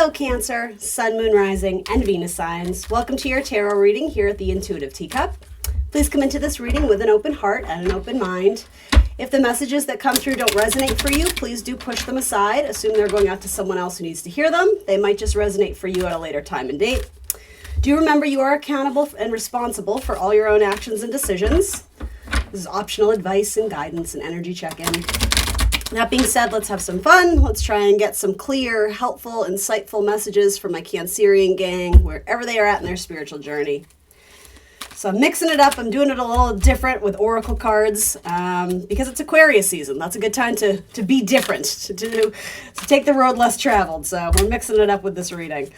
Hello Cancer, Sun, Moon, Rising, and Venus signs. Welcome to your tarot reading here at the Intuitive Teacup. Please come into this reading with an open heart and an open mind. If the messages that come through don't resonate for you, please do push them aside. Assume they're going out to someone else who needs to hear them. They might just resonate for you at a later time and date. Do remember you are accountable and responsible for all your own actions and decisions. This is optional advice and guidance and energy check-in. That being said, let's have some fun. Let's try and get some clear, helpful, insightful messages from my Cancerian gang, wherever they are at in their spiritual journey. So I'm mixing it up. I'm doing it a little different with oracle cards because it's Aquarius season. That's a good time to be different, to take the road less traveled. So we're mixing it up with this reading.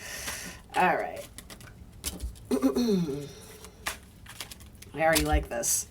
All right. I already like this.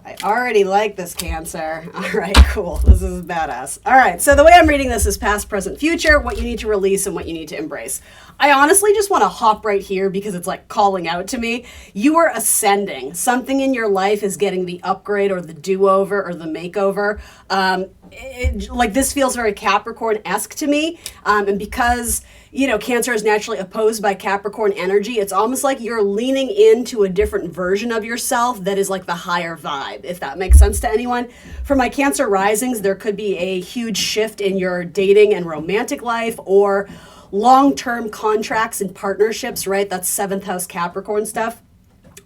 I already like this, Cancer. All right, cool. This is badass. All right, so the way I'm reading this is past, present, future, what you need to release and what you need to embrace. I honestly just want to hop right here because it's like calling out to me. You are ascending. Something in your life is getting the upgrade or the do-over or the makeover. Like this feels very Capricorn-esque to me. And because, you know, Cancer is naturally opposed by Capricorn energy, it's almost like you're leaning into a different version of yourself that is like the higher vibe, if that makes sense to anyone. For my Cancer risings, there could be a huge shift in your dating and romantic life or long-term contracts and partnerships, right? That's 7th house Capricorn stuff.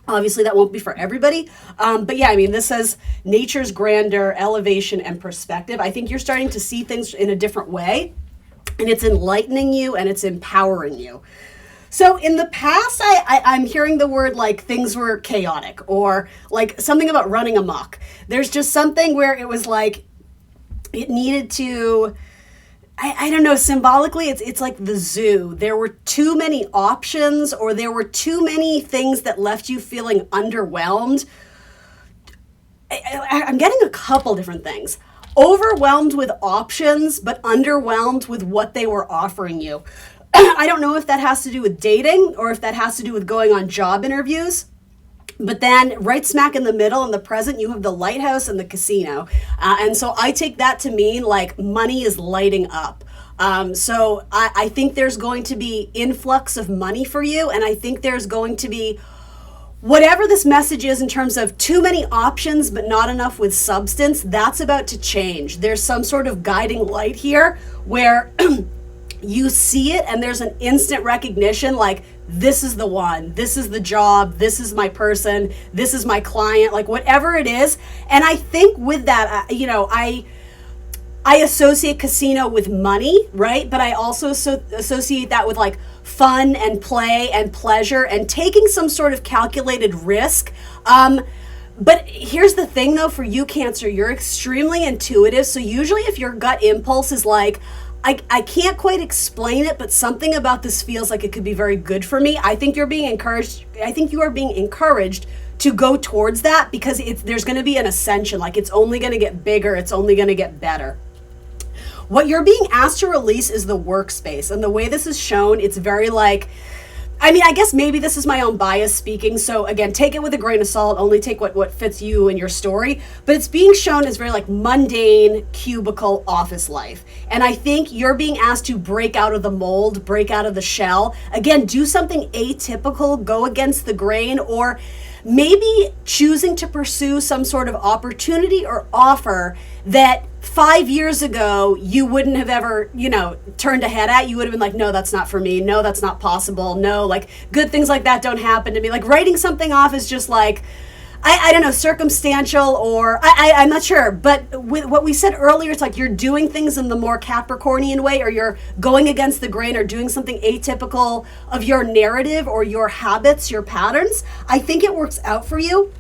Obviously, that won't be for everybody. But yeah, I mean, this says nature's grandeur, elevation, and perspective. I think you're starting to see things in a different way, and it's enlightening you and it's empowering you. So in the past, I'm hearing the word like things were chaotic or like something about running amok. There's just something where it was like it needed to... I don't know, symbolically, it's like the zoo. There were too many options or there were too many things that left you feeling underwhelmed. I'm getting a couple different things. Overwhelmed with options, but underwhelmed with what they were offering you. I don't know if that has to do with dating or if that has to do with going on job interviews. But then right smack in the middle in the present, you have the lighthouse and the casino. And so I take that to mean like money is lighting up. So I think there's going to be influx of money for you. And I think there's going to be whatever this message is in terms of too many options, but not enough with substance. That's about to change. There's some sort of guiding light here where you see it and there's an instant recognition like, this is the one, this is the job, this is my person, this is my client, like whatever it is. And I think with that, you know, I associate casino with money, right? But I also associate that with like fun and play and pleasure and taking some sort of calculated risk. But here's the thing though, for you Cancer, you're extremely intuitive. So usually if your gut impulse is like, I can't quite explain it, but something about this feels like it could be very good for me. I think you're being encouraged. I think you are being encouraged to go towards that because there's going to be an ascension. Like it's only going to get bigger. It's only going to get better. What you're being asked to release is the workspace. And the way this is shown, it's very like, I mean, I guess maybe this is my own bias speaking. So again, take it with a grain of salt, only take what fits you and your story. But it's being shown as very like mundane, cubicle office life. And I think you're being asked to break out of the mold, break out of the shell. Again, do something atypical, go against the grain, or maybe choosing to pursue some sort of opportunity or offer that 5 years ago you wouldn't have ever, you know, turned ahead at. You would have been like, no, that's not for me. No, that's not possible. No, like good things like that don't happen to me. Like writing something off is just like, I don't know, circumstantial or I'm not sure. But with what we said earlier, it's like you're doing things in the more Capricornian way, or you're going against the grain or doing something atypical of your narrative or your habits, your patterns. I think it works out for you.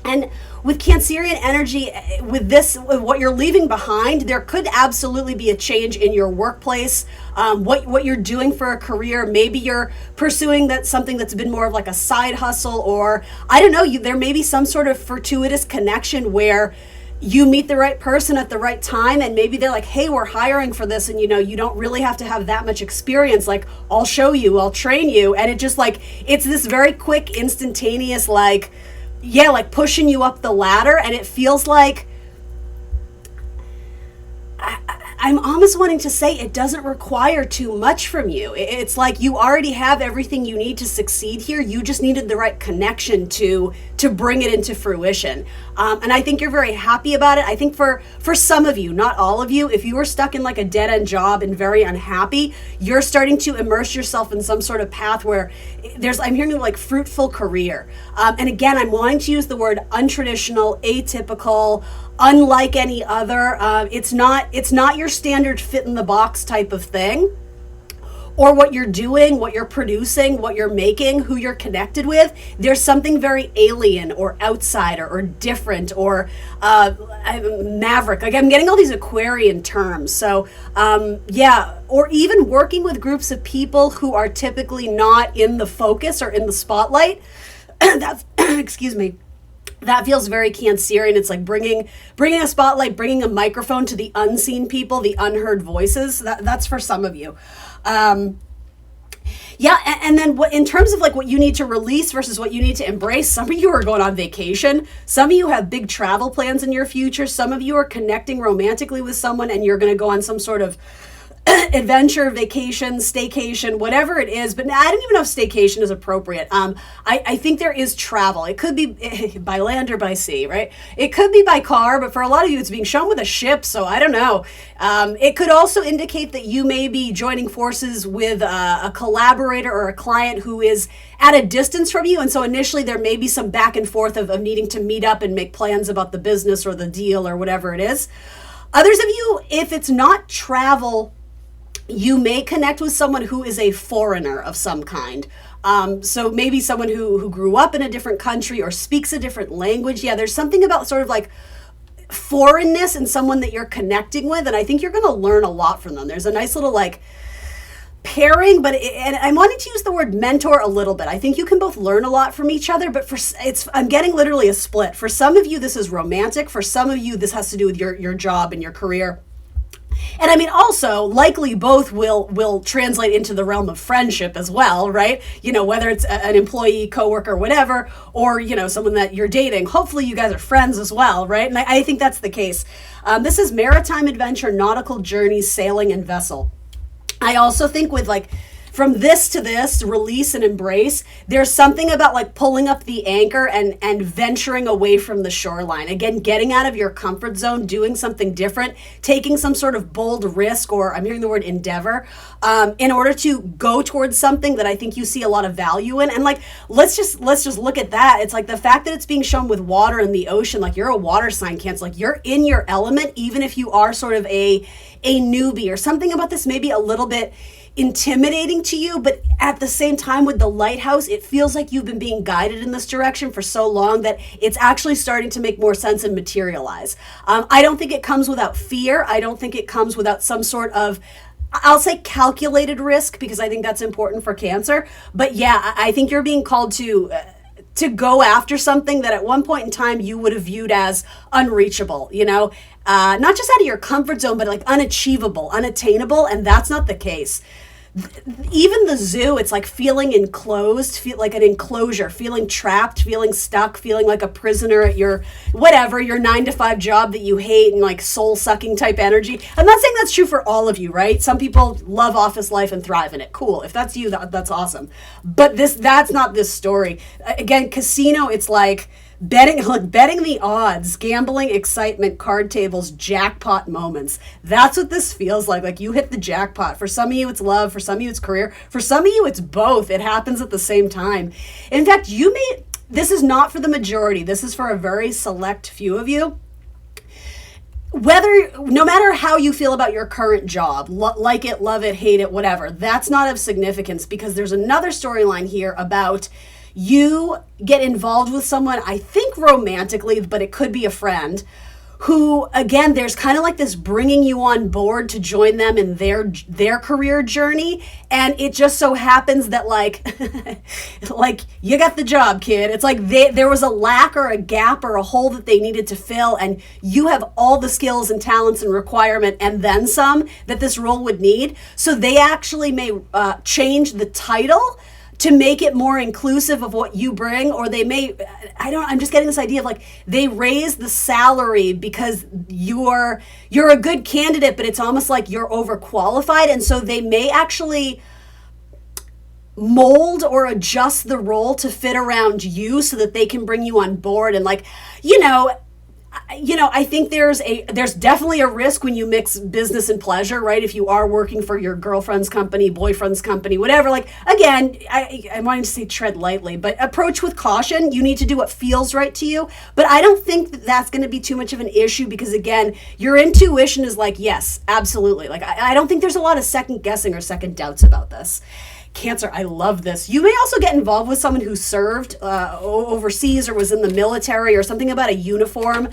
And with Cancerian energy, with this, with what you're leaving behind, there could absolutely be a change in your workplace, what you're doing for a career. Maybe you're pursuing something that's been more of like a side hustle, or I don't know, there may be some sort of fortuitous connection where you meet the right person at the right time, and maybe they're like, hey, we're hiring for this, and you know, you don't really have to have that much experience. Like, I'll show you, I'll train you. And it just like, it's this very quick, instantaneous, like, yeah, like pushing you up the ladder. And it feels like I'm almost wanting to say it doesn't require too much from you. It's like you already have everything you need to succeed here. You just needed the right connection to bring it into fruition. And I think you're very happy about it. I think for some of you, not all of you, if you were stuck in like a dead-end job and very unhappy, you're starting to immerse yourself in some sort of path where I'm hearing like fruitful career. And again, I'm wanting to use the word untraditional, atypical, unlike any other. It's not your standard fit in the box type of thing, or what you're doing, what you're producing, what you're making, who you're connected with. There's something very alien or outsider or different or maverick. Like I'm getting all these Aquarian terms. So or even working with groups of people who are typically not in the focus or in the spotlight. That's excuse me. That feels very Cancerian. It's like bringing a spotlight, bringing a microphone to the unseen people, the unheard voices. That's for some of you. And then in terms of like what you need to release versus what you need to embrace, some of you are going on vacation. Some of you have big travel plans in your future. Some of you are connecting romantically with someone and you're going to go on some sort of adventure, vacation, staycation, whatever it is. But I don't even know if staycation is appropriate. I think there is travel. It could be by land or by sea, right? It could be by car, but for a lot of you, it's being shown with a ship. So I don't know. It could also indicate that you may be joining forces with a collaborator or a client who is at a distance from you. And so initially there may be some back and forth of needing to meet up and make plans about the business or the deal or whatever it is. Others of you, if it's not travel, you may connect with someone who is a foreigner of some kind. So maybe someone who grew up in a different country or speaks a different language. Yeah, there's something about sort of like foreignness in someone that you're connecting with. And I think you're going to learn a lot from them. There's a nice little like pairing, and I'm wanting to use the word mentor a little bit. I think you can both learn a lot from each other, but I'm getting literally a split. For some of you, this is romantic. For some of you, this has to do with your job and your career. And I mean, also, likely both will translate into the realm of friendship as well, right? You know, whether it's an employee, coworker, whatever, or, you know, someone that you're dating. Hopefully you guys are friends as well, right? And I think that's the case. This is maritime adventure, nautical journeys, sailing, and vessel. I also think with like, from this to this, release and embrace, there's something about like pulling up the anchor and venturing away from the shoreline. Again, getting out of your comfort zone, doing something different, taking some sort of bold risk, or I'm hearing the word endeavor, in order to go towards something that I think you see a lot of value in. And like, let's just look at that. It's like the fact that it's being shown with water in the ocean, like you're a water sign, Cancer, like you're in your element, even if you are sort of a newbie, or something about this maybe a little bit intimidating to you, but at the same time with the lighthouse, it feels like you've been being guided in this direction for so long that it's actually starting to make more sense and materialize. I don't think it comes without fear. I don't think it comes without some sort of, I'll say, calculated risk, because I think that's important for Cancer. But yeah, I think you're being called to go after something that at one point in time you would have viewed as unreachable, you know, not just out of your comfort zone, but like unachievable, unattainable. And that's not the case. Even the zoo, it's like feeling enclosed, feel like an enclosure, feeling trapped, feeling stuck, feeling like a prisoner at your 9-to-5 job that you hate, and like soul sucking type energy. I'm not saying that's true for all of you, right? Some people love office life and thrive in it. Cool. If that's you, that's awesome. But that's not this story. Again, casino, it's like betting the odds, gambling, excitement, card tables, jackpot moments. That's what this feels like. Like you hit the jackpot. For some of you, it's love. For some of you, it's career. For some of you, it's both. It happens at the same time. In fact, this is not for the majority. This is for a very select few of you. No matter how you feel about your current job, like it, love it, hate it, whatever, that's not of significance, because there's another storyline here about you get involved with someone, I think romantically, but it could be a friend, who, again, there's kind of like this bringing you on board to join them in their career journey. And it just so happens that like you got the job, kid. It's like there was a lack or a gap or a hole that they needed to fill, and you have all the skills and talents and requirement and then some that this role would need. So they actually may change the title to make it more inclusive of what you bring, or they may, I'm just getting this idea of like they raise the salary because you're a good candidate, but it's almost like you're overqualified, and so they may actually mold or adjust the role to fit around you so that they can bring you on board. And like, I think there's definitely a risk when you mix business and pleasure, right? If you are working for your girlfriend's company, boyfriend's company, whatever, like, again, I'm wanting to say tread lightly, but approach with caution. You need to do what feels right to you. But I don't think that that's going to be too much of an issue because, again, your intuition is like, yes, absolutely. Like, I don't think there's a lot of second guessing or second doubts about this. Cancer, I love this. You may also get involved with someone who served overseas or was in the military, or something about a uniform.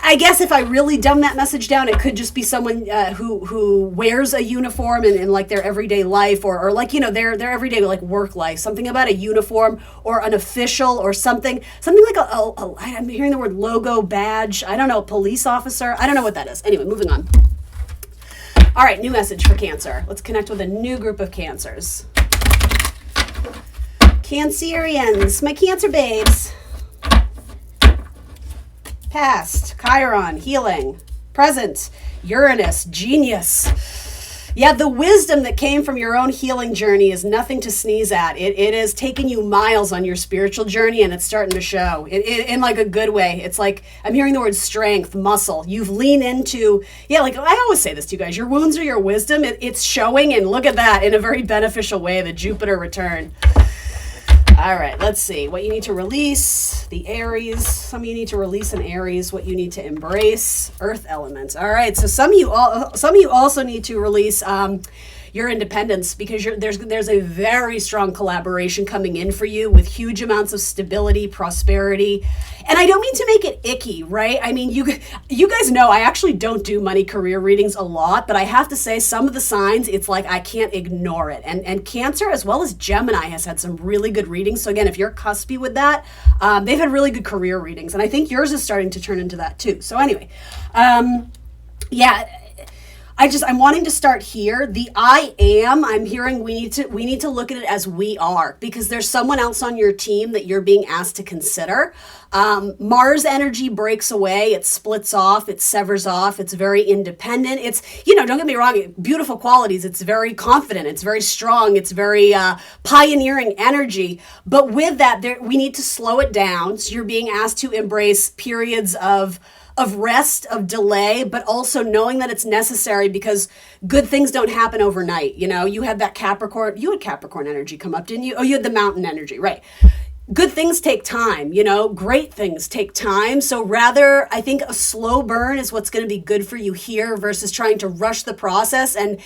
I guess if I really dumb that message down, it could just be someone who wears a uniform in like their everyday life, or like, their everyday like work life. Something about a uniform or an official or something like I'm hearing the word logo, badge. I don't know, police officer. I don't know what that is. Anyway, moving on. All right, new message for Cancer. Let's connect with a new group of Cancers. Cancerians, my Cancer babes. Past, Chiron, healing. Present, Uranus, genius. Yeah, the wisdom that came from your own healing journey is nothing to sneeze at. It has taken you miles on your spiritual journey, and it's starting to show in like a good way. It's like, I'm hearing the word strength, muscle. You've leaned into, like I always say this to you guys, your wounds are your wisdom. It's showing, and look at that in a very beneficial way, the Jupiter return. All right, let's see what you need to release. The Aries. Some of you need to release an Aries. What you need to embrace. Earth elements. All right, so some of you also need to release your independence, because there's a very strong collaboration coming in for you with huge amounts of stability, prosperity. And I don't mean to make it icky, right? I mean, you guys know I actually don't do money career readings a lot, but I have to say some of the signs, it's like I can't ignore it. And Cancer, as well as Gemini, has had some really good readings. So again, if you're cuspy with that, they've had really good career readings. And I think yours is starting to turn into that too. So anyway, I'm wanting to start here. The I'm hearing we need to look at it as we are, because there's someone else on your team that you're being asked to consider. Mars energy breaks away, it splits off, it severs off, it's very independent. It's, don't get me wrong, beautiful qualities. It's very confident, it's very strong, it's very pioneering energy. But with that, we need to slow it down. So you're being asked to embrace periods of rest, of delay, but also knowing that it's necessary, because good things don't happen overnight. You had that you had Capricorn energy come up, didn't you? Oh, you had the mountain energy, right? Good things take time, great things take time. So rather, I think a slow burn is what's going to be good for you here, versus trying to rush the process and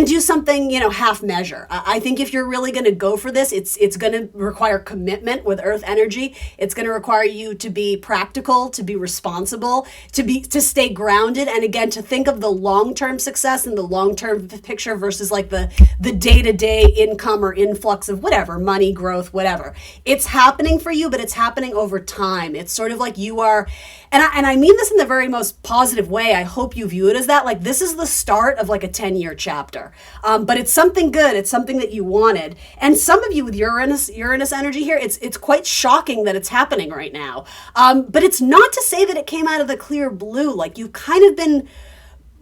do something, half measure. I think if you're really going to go for this, it's going to require commitment with Earth energy. It's going to require you to be practical, to be responsible, to stay grounded. And again, to think of the long-term success and the long-term picture versus like the day-to-day income or influx of whatever, money, growth, whatever. It's happening for you, but it's happening over time. It's sort of like you are, and I mean this in the very most positive way. I hope you view it as that. Like, this is the start of like a 10-year chapter. But it's something good. It's something that you wanted. And some of you with Uranus energy here, it's quite shocking that it's happening right now. But it's not to say that it came out of the clear blue. Like, you've kind of been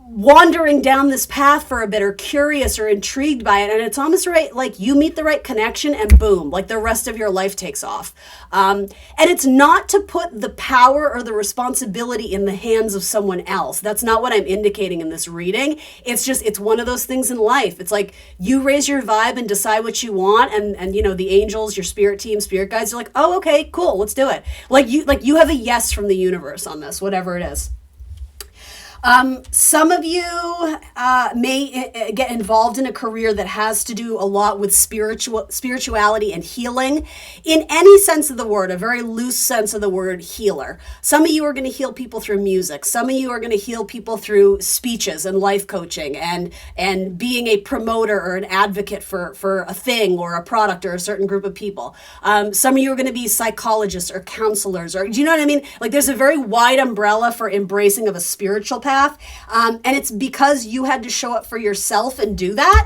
wandering down this path for a bit, or curious or intrigued by it, and it's almost right, like you meet the right connection and boom, like the rest of your life takes off. And it's not to put the power or the responsibility in the hands of someone else. That's not what I'm indicating in this reading. It's one of those things in life. It's like you raise your vibe and decide what you want, and the angels, your spirit team, spirit guides are like, oh, okay, cool, let's do it. Like you have a yes from the universe on this, whatever it is. Some of you may get involved in a career that has to do a lot with spirituality and healing, in any sense of the word, a very loose sense of the word healer. Some of you are going to heal people through music. Some of you are going to heal people through speeches and life coaching and being a promoter or an advocate for a thing or a product or a certain group of people. Some of you are going to be psychologists or counselors, or do you know what I mean? Like, there's a very wide umbrella for embracing of a spiritual path. And it's because you had to show up for yourself and do that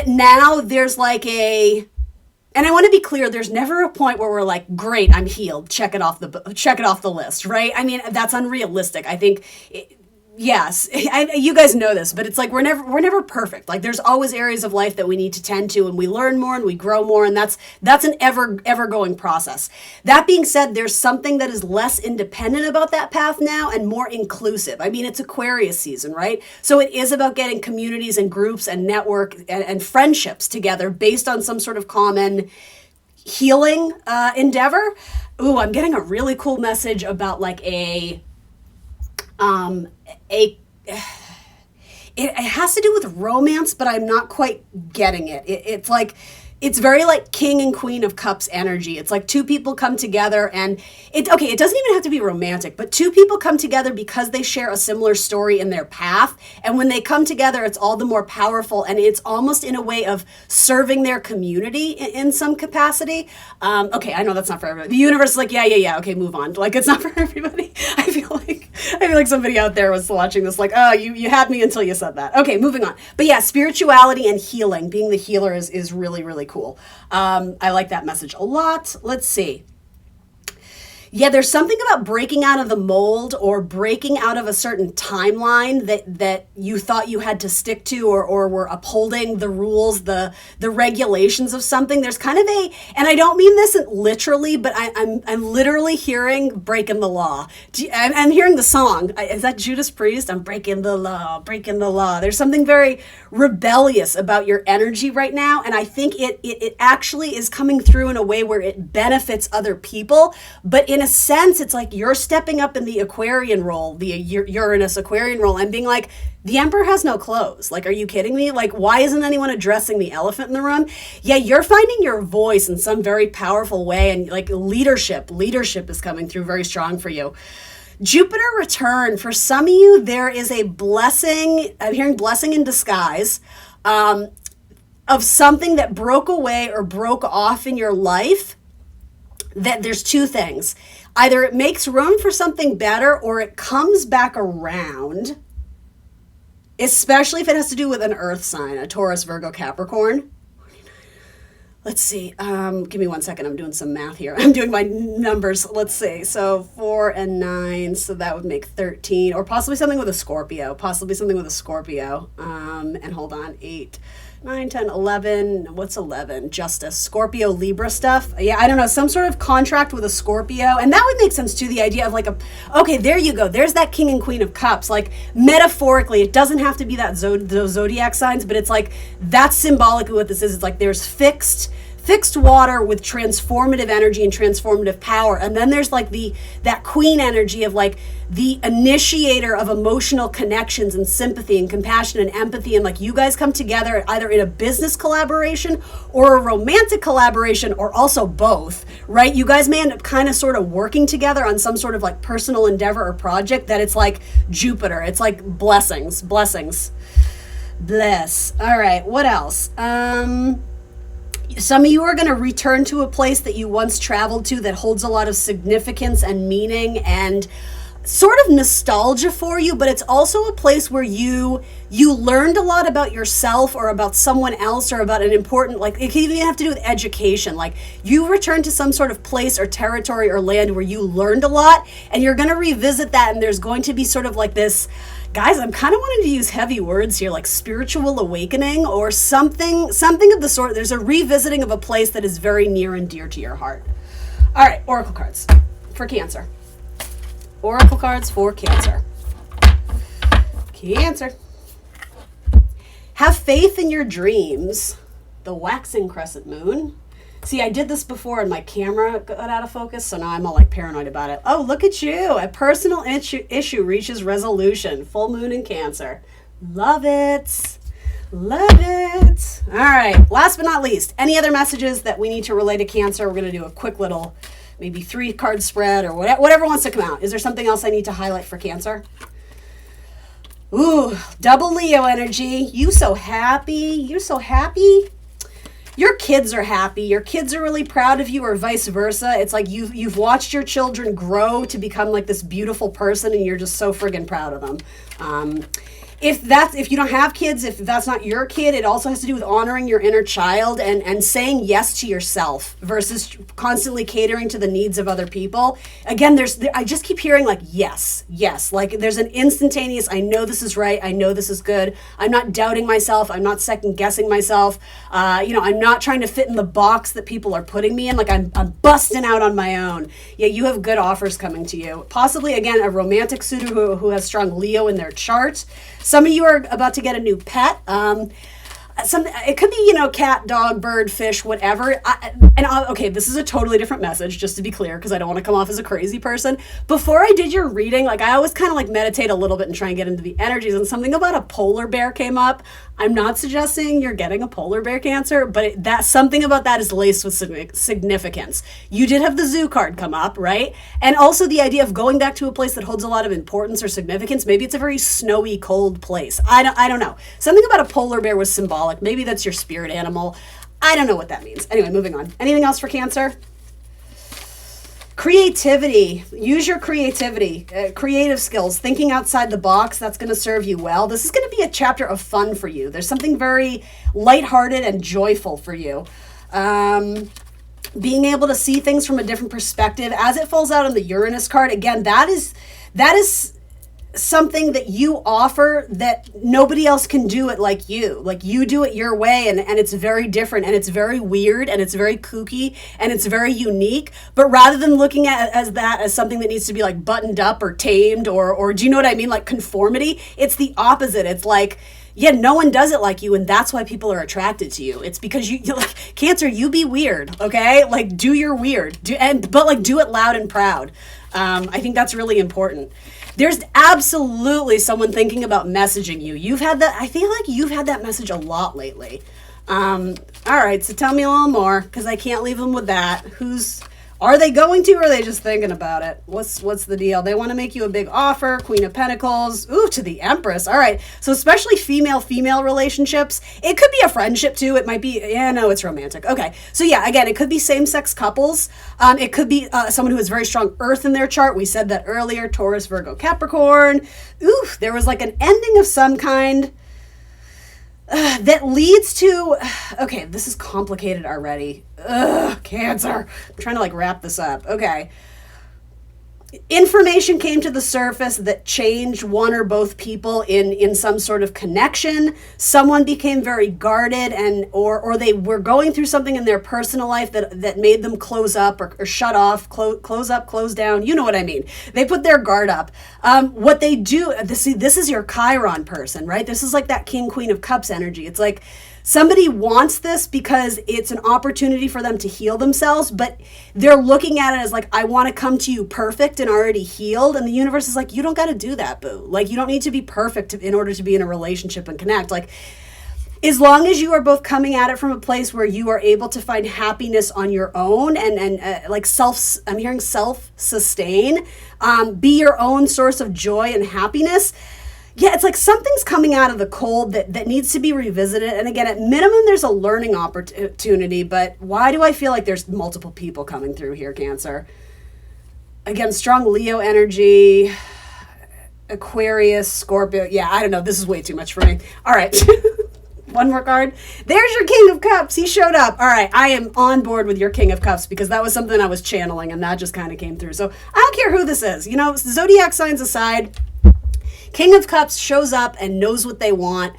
now there's like And I want to be clear, there's never a point where we're like, great, I'm healed. Check it off the list, right? I mean, that's unrealistic. I think yes, you guys know this, but it's like we're never perfect. Like there's always areas of life that we need to tend to, and we learn more and we grow more, and that's an ever going process. That being said, there's something that is less independent about that path now and more inclusive. I mean, it's Aquarius season, right? So it is about getting communities and groups and network and friendships together based on some sort of common healing endeavor. Ooh, I'm getting a really cool message about like it has to do with romance, but I'm not quite getting it. It's like, it's very like King and Queen of Cups energy. It's like two people come together and it doesn't even have to be romantic, but two people come together because they share a similar story in their path. And when they come together, it's all the more powerful, and it's almost in a way of serving their community in some capacity. Okay, I know that's not for everybody. The universe is like, yeah. Okay, move on. Like, it's not for everybody. I feel like somebody out there was watching this like, oh, you had me until you said that. Okay, moving on. But yeah, spirituality and healing, being the healer is really, really cool. I like that message a lot. Let's see. Yeah, there's something about breaking out of the mold or breaking out of a certain timeline that you thought you had to stick to or were upholding the rules, the regulations of something. There's kind of and I don't mean this literally, but I'm literally hearing breaking the law. I'm hearing the song. Is that Judas Priest? I'm breaking the law, breaking the law. There's something very rebellious about your energy right now, and I think it actually is coming through in a way where it benefits other people, but in a sense, it's like you're stepping up in the Aquarian role, the Uranus Aquarian role, and being like, the Emperor has no clothes. Like, are you kidding me? Like, why isn't anyone addressing the elephant in the room? Yeah, you're finding your voice in some very powerful way, and like leadership is coming through very strong for you. Jupiter return. For some of you, there is a blessing. I'm hearing blessing in disguise of something that broke away or broke off in your life. That there's two things. Either it makes room for something better or it comes back around, especially if it has to do with an earth sign, a Taurus, Virgo, Capricorn. Let's see. Give me 1 second. I'm doing some math here. I'm doing my numbers. Let's see. So 4 and 9. So that would make 13, or possibly something with a Scorpio. And hold on. 8, 9, 10, 11. What's 11? Justice. Scorpio, Libra stuff. Yeah, I don't know. Some sort of contract with a Scorpio. And that would make sense too. The idea of like okay, there you go. There's that King and Queen of Cups. Like metaphorically, it doesn't have to be that those zodiac signs, but it's like that's symbolically what this is. It's like there's fixed water with transformative energy and transformative power, and then there's like that queen energy of like the initiator of emotional connections and sympathy and compassion and empathy, and like you guys come together either in a business collaboration or a romantic collaboration, or also both, right? You guys may end up kind of sort of working together on some sort of like personal endeavor or project that it's like Jupiter. It's like blessings. Bless. All right, what else? Some of you are going to return to a place that you once traveled to that holds a lot of significance and meaning and sort of nostalgia for you, but it's also a place where you learned a lot about yourself or about someone else or about an important, like it can even have to do with education. Like you return to some sort of place or territory or land where you learned a lot, and you're going to revisit that, and there's going to be sort of like this, guys, I'm kind of wanting to use heavy words here, like spiritual awakening or something of the sort. There's a revisiting of a place that is very near and dear to your heart. All right, oracle cards for Cancer. Oracle cards for Cancer. Cancer. Have faith in your dreams. The waxing crescent moon. See, I did this before and my camera got out of focus, so now I'm all like paranoid about it. Oh, look at you. A personal issue reaches resolution. Full moon in Cancer. Love it. Love it. All right. Last but not least, any other messages that we need to relay to Cancer? We're going to do a quick little, maybe 3-card spread or whatever wants to come out. Is there something else I need to highlight for Cancer? Ooh, double Leo energy. You so happy. You're so happy. Your kids are happy. Your kids are really proud of you, or vice versa. It's like you've watched your children grow to become like this beautiful person, and you're just so friggin' proud of them. if you don't have kids, if that's not your kid, it also has to do with honoring your inner child and saying yes to yourself versus constantly catering to the needs of other people. Again, I just keep hearing like yes, like there's an instantaneous, I know this is right, I know this is good, I'm not doubting myself, I'm not second guessing myself, I'm not trying to fit in the box that people are putting me in, like I'm busting out on my own. Yeah, you have good offers coming to you. Possibly, again, a romantic suitor who has strong Leo in their chart. Some of you are about to get a new pet. It could be, cat, dog, bird, fish, whatever. Okay, this is a totally different message, just to be clear, because I don't want to come off as a crazy person. Before I did your reading, like I always kind of like meditate a little bit and try and get into the energies, and something about a polar bear came up. I'm not suggesting you're getting a polar bear, Cancer, but something about that is laced with significance. You did have the zoo card come up, right? And also the idea of going back to a place that holds a lot of importance or significance. Maybe it's a very snowy, cold place. I don't know. Something about a polar bear was symbolic. Maybe that's your spirit animal. I don't know what that means. Anyway, moving on. Anything else for Cancer? Creativity. Use your creativity, creative skills, thinking outside the box. That's going to serve you well. This is going to be a chapter of fun for you. There's something very lighthearted and joyful for you. Being able to see things from a different perspective as it falls out on the Uranus card. Again, that is something that you offer that nobody else can do it like you. Like you do it your way, and it's very different, and it's very weird, and it's very kooky, and it's very unique. But rather than looking at that as something that needs to be like buttoned up or tamed or do you know what I mean? Like conformity, it's the opposite. It's like, yeah, no one does it like you, and that's why people are attracted to you. It's because you're like, Cancer, you be weird, okay? Like do your weird, but like do it loud and proud. I think that's really important. There's absolutely someone thinking about messaging you. I feel like you've had that message a lot lately. All right, so tell me a little more, because I can't leave them with that. Are they going to, or are they just thinking about it? What's the deal? They want to make you a big offer. Queen of Pentacles. Ooh, to the Empress. All right. So especially female relationships. It could be a friendship too. It might be, no, it's romantic. Okay. So yeah, again, it could be same-sex couples. It could be someone who has very strong earth in their chart. We said that earlier. Taurus, Virgo, Capricorn. Ooh, there was like an ending of some kind. That leads to, okay, this is complicated already. Cancer. I'm trying to like wrap this up. Okay. Information came to the surface that changed one or both people in some sort of connection. Someone became very guarded or they were going through something in their personal life that made them close up or shut off, close up, close down. You know what I mean? They put their guard up. What they do, this is your Chiron person, right? This is like that King, Queen of Cups energy. It's like, somebody wants this because it's an opportunity for them to heal themselves, but they're looking at it as like, I want to come to you perfect and already healed. And the universe is like, you don't got to do that, boo. Like, you don't need to be perfect in order to be in a relationship and connect. Like, as long as you are both coming at it from a place where you are able to find happiness on your own and like I'm hearing self-sustain, be your own source of joy and happiness. Yeah, it's like something's coming out of the cold that needs to be revisited. And again, at minimum, there's a learning opportunity. But why do I feel like there's multiple people coming through here, Cancer? Again, strong Leo energy, Aquarius, Scorpio. Yeah, I don't know. This is way too much for me. All right. One more card. There's your King of Cups. He showed up. All right. I am on board with your King of Cups because that was something I was channeling and that just kind of came through. So I don't care who this is. Zodiac signs aside, King of Cups shows up and knows what they want.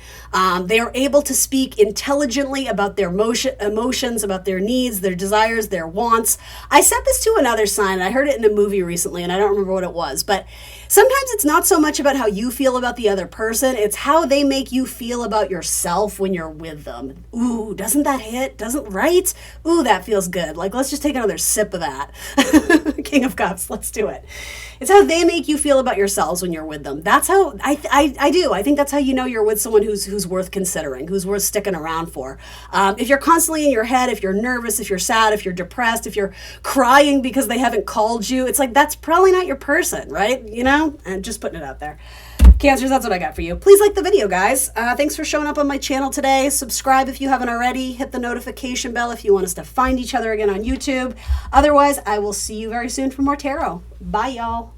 They are able to speak intelligently about their emotions, about their needs, their desires, their wants. I said this to another sign. I heard it in a movie recently, and I don't remember what it was. But sometimes it's not so much about how you feel about the other person. It's how they make you feel about yourself when you're with them. Ooh, doesn't that hit? Right? Ooh, that feels good. Like, let's just take another sip of that. King of Cups, let's do it. It's how they make you feel about yourselves when you're with them. That's how I do. I think that's how you know you're with someone who's worth considering, who's worth sticking around for. If you're constantly in your head, if you're nervous, if you're sad, if you're depressed, if you're crying because they haven't called you, it's like that's probably not your person, right? And just putting it out there. Cancers, that's what I got for you. Please like the video, guys. Thanks for showing up on my channel today. Subscribe if you haven't already. Hit the notification bell if you want us to find each other again on YouTube. Otherwise, I will see you very soon for more tarot. Bye, y'all.